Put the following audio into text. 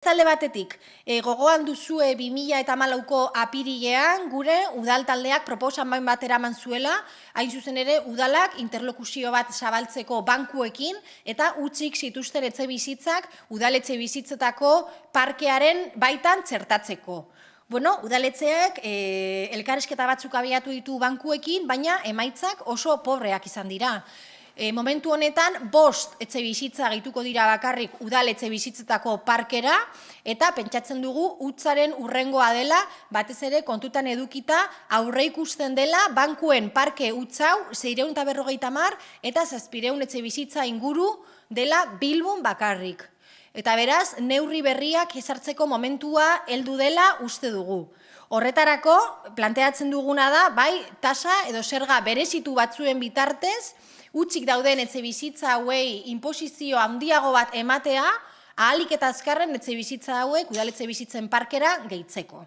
Alde batetik, gogoan duzue 2014ko apirilean gure udal taldeak proposamen bat eraman zuela, hain zuzen ere udalak interlokuzio bat zabaltzeko bankuekin eta utzik zituzten etxebizitzak udaletxe bizitzetako parkearen baitan txertatzeko. Bueno, udaletxeak elkarrizketa batzuk abiatu ditu bankuekin, baina emaitzak oso pobreak izan dira. Momentu honetan, 5 etxe bizitza gehituko dira bakarrik udaletxe bizitzetako parkera, eta pentsatzen dugu hutsaren hurrengoa dela, batez ere kontutan edukita aurreikusten dela bankuen parke huts hau 650 eta 700 etxe bizitza inguru dela Bilbon bakarrik. Eta beraz, neurri berriak ezartzeko momentua heldu dela uste dugu. Horretarako, planteatzen duguna da, bai, tasa edo zerga berezitu batzuen bitartez, hutsik dauden etxe bizitza hauei inposizio handiago bat ematea, ahalik eta azkarren etxe bizitza hauek udaletxe bizitzen parkera gehitzeko.